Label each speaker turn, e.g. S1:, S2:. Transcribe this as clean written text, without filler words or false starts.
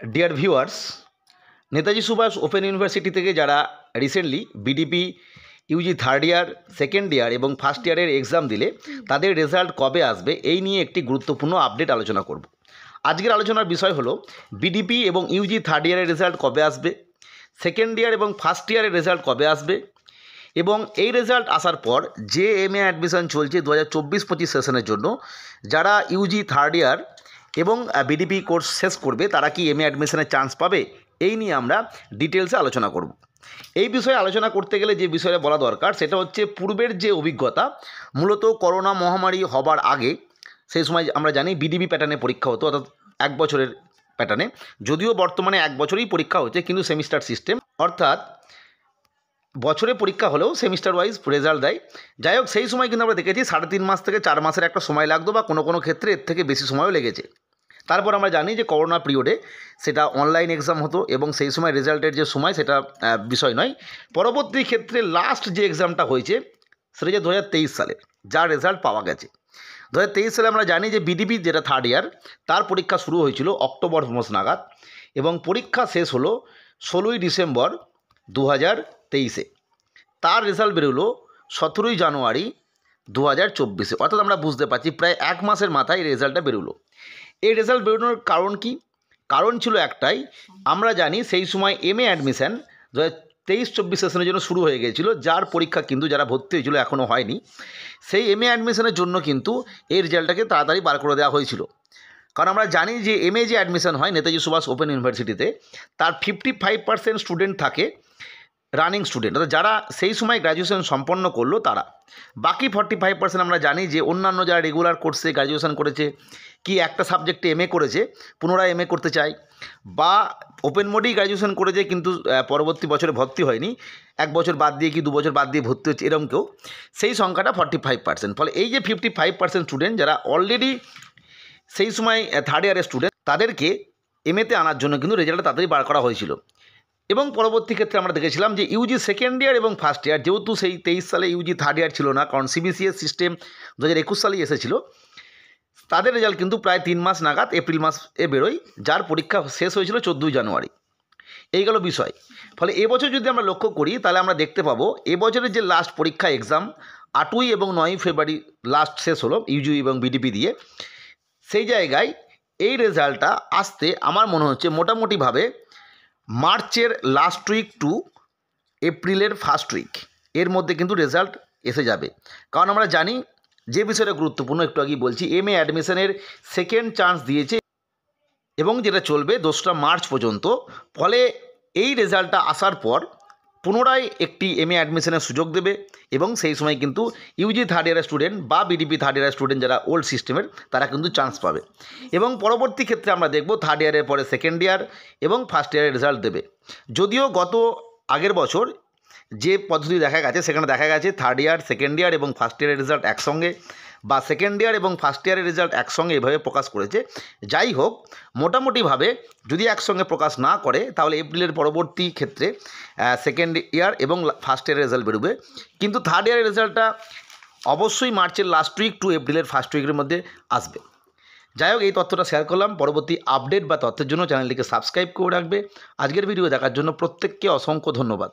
S1: Deer viewers, Netaji Subhash open university থেকে যারা recently BDP UG third year, second year এবং first ইয়ারের এক্সাম দিলে তাদের রেজাল্ট কবে আসবে এই নিয়ে একটি গুরুত্বপূর্ণ আপডেট আলোচনা করব। আজকের আলোচনার বিষয় হলো বিডিপি এবং ইউজি থার্ড ইয়ারের রেজাল্ট কবে আসবে, সেকেন্ড ইয়ার এবং ফার্স্ট ইয়ারের রেজাল্ট কবে আসবে এবং এই রেজাল্ট আসার পর যে এমএ অ্যাডমিশন চলছে 2024-25 সেশনের জন্য, যারা ইউজি থার্ড ইয়ার এবং বিডিপি কোর্স শেষ করবে তারা কি এমএ অ্যাডমিশনের চান্স পাবে, এই নিয়ে আমরা ডিটেলসে আলোচনা করব। এই বিষয়ে আলোচনা করতে গেলে যে বিষয়ে বলা দরকার সেটা হচ্ছে পূর্বের যে অভিজ্ঞতা, মূলত করোনা মহামারী হবার আগে সেই সময় আমরা জানি বিডিপি প্যাটার্নে পরীক্ষা হতো, অর্থাৎ 1 বছরের প্যাটার্নে। যদিও বর্তমানে 1 বছরেই পরীক্ষা হচ্ছে, কিন্তু সেমিস্টার সিস্টেম, অর্থাৎ বছরে পরীক্ষা হলেও সেমিস্টার ওয়াইজ রেজাল্ট দেয়। যাই হোক, সেই সময় কিন্তু আমরা দেখেছি 3.5 মাস থেকে 4 মাসের একটা সময় লাগতো, বা কোনো কোনো ক্ষেত্রে এর থেকে বেশি সময়ও লেগেছে। তারপর আমরা জানি যে করোনা পিরিয়ডে সেটা অনলাইন এক্সাম হতো এবং সেই সময় রেজাল্টের যে সময় সেটা বিষয় নয়। পরবর্তী ক্ষেত্রে লাস্ট যে এক্সামটা হয়েছে সেটা যে 2023 সালের, যার রেজাল্ট পাওয়া গেছে 2023 সালে। আমরা জানি যে বিডিপি যেটা থার্ড ইয়ার, তার পরীক্ষা শুরু হয়েছিল অক্টোবর মাস নাগাদ এবং পরীক্ষা শেষ হলো 16ই ডিসেম্বর 2023-এ। তার রেজাল্ট বেরোলো 17ই জানুয়ারি 2024-এ। অর্থাৎ আমরা বুঝতে পারছি প্রায় 1 মাসের মাথায় এই রেজাল্টটা বেরোলো। এই রেজাল্ট বেরোনোর কারণ কি? কারণ ছিল একটাই, আমরা জানি সেই সময় এমএ অ্যাডমিশান 2023-24 সেশনের জন্য শুরু হয়ে গিয়েছিল, যার পরীক্ষা কিন্তু যারা ভর্তি হয়েছিল এখনও হয়নি, সেই এমএ অ্যাডমিশনের জন্য কিন্তু এই রেজাল্টটাকে তাড়াতাড়ি বার করে দেওয়া হয়েছিল। কারণ আমরা জানি যে এমএ যে অ্যাডমিশন হয় নেতাজি সুভাষ ওপেন ইউনিভার্সিটিতে, তার 55% স্টুডেন্ট থাকে রানিং স্টুডেন্ট, অর্থাৎ যারা সেই সময় গ্র্যাজুয়েশন সম্পন্ন করলো তারা। বাকি 45% আমরা জানি যে অন্যান্য যারা রেগুলার কোর্সে গ্র্যাজুয়েশন করেছে, কি একটা সাবজেক্টে এমএ করেছে, পুনরায় এমএ করতে চায়, বা ওপেন মোডেই গ্র্যাজুয়েশন করেছে কিন্তু পরবর্তী বছরে ভর্তি হয়নি, 1 বছর বাদ দিয়ে কি 2 বছর বাদ দিয়ে ভর্তি হচ্ছে, এরকম কেউ, সেই সংখ্যাটা 45%। ফলে এই যে 55% স্টুডেন্ট যারা অলরেডি সেই সময় থার্ড ইয়ারের স্টুডেন্ট, তাদেরকে এমএতে আনার জন্য কিন্তু রেজাল্টটা তাড়াতাড়ি বার করা হয়েছিল। এবং পরবর্তী ক্ষেত্রে আমরা দেখেছিলাম যে ইউজি সেকেন্ড ইয়ার এবং ফার্স্ট ইয়ার, যেহেতু সেই 23 সালে ইউজি থার্ড ইয়ার ছিল না, কারণ সিবিসিএস সিস্টেম 2021 সালেই এসেছিল, তাদের রেজাল্ট কিন্তু প্রায় 3 মাস নাগাদ এপ্রিল মাসে বেরোয়, যার পরীক্ষা শেষ হয়েছিল 14ই জানুয়ারি। এই গেল বিষয়। ফলে এবছর যদি আমরা লক্ষ্য করি তাহলে আমরা দেখতে পাবো এবছরের যে লাস্ট পরীক্ষা এক্সাম 8ই এবং 9ই ফেব্রুয়ারি লাস্ট শেষ হলো ইউজি এবং বিডিপি দিয়ে, সেই জায়গায় এই রেজাল্টটা আসতে আমার মনে হচ্ছে মোটামুটিভাবে মার্চের লাস্ট উইক টু এপ্রিলের ফার্স্ট উইক, এর মধ্যে কিন্তু রেজাল্ট এসে যাবে। কারণ আমরা জানি যে বিষয়টা গুরুত্বপূর্ণ, একটু আগেই বলছি, এমএ অ্যাডমিশনের সেকেন্ড চান্স দিয়েছে এবং যেটা চলবে 2রা মার্চ পর্যন্ত। ফলে এই রেজাল্টটা আসার পর পুনরায় একটি এমএ অ্যাডমিশনের সুযোগ দেবে এবং সেই সময় কিন্তু ইউজি থার্ড ইয়ারের স্টুডেন্ট বা বিডিপি থার্ড ইয়ারের স্টুডেন্ট যারা ওল্ড সিস্টেমের, তারা কিন্তু চান্স পাবে। এবং পরবর্তী ক্ষেত্রে আমরা দেখব থার্ড ইয়ারের পরে সেকেন্ড ইয়ার এবং ফার্স্ট ইয়ারের রেজাল্ট দেবে। যদিও আগের বছর যে পদ্ধতি দেখা গেছে সেখানে দেখা গেছে থার্ড ইয়ার, সেকেন্ড ইয়ার এবং ফার্স্ট ইয়ারের রেজাল্ট একসঙ্গে, বা সেকেন্ড ইয়ার এবং ফার্স্ট ইয়ারের রেজাল্ট একসঙ্গে এভাবে প্রকাশ করেছে। যাই হোক, মোটামুটিভাবে যদি একসঙ্গে প্রকাশ না করে তাহলে এপ্রিলের পরবর্তী ক্ষেত্রে সেকেন্ড ইয়ার এবং ফার্স্ট ইয়ারের রেজাল্ট বেরোবে, কিন্তু থার্ড ইয়ারের রেজাল্টটা অবশ্যই মার্চের লাস্ট উইক টু এপ্রিলের ফার্স্ট উইকের মধ্যে আসবে। যাই হোক, এই তথ্যটা শেয়ার করলাম। পরবর্তী আপডেট বা তথ্যের জন্য চ্যানেলটিকে সাবস্ক্রাইব করে রাখবে। আজকের ভিডিও দেখার জন্য প্রত্যেককে অসংখ্য ধন্যবাদ।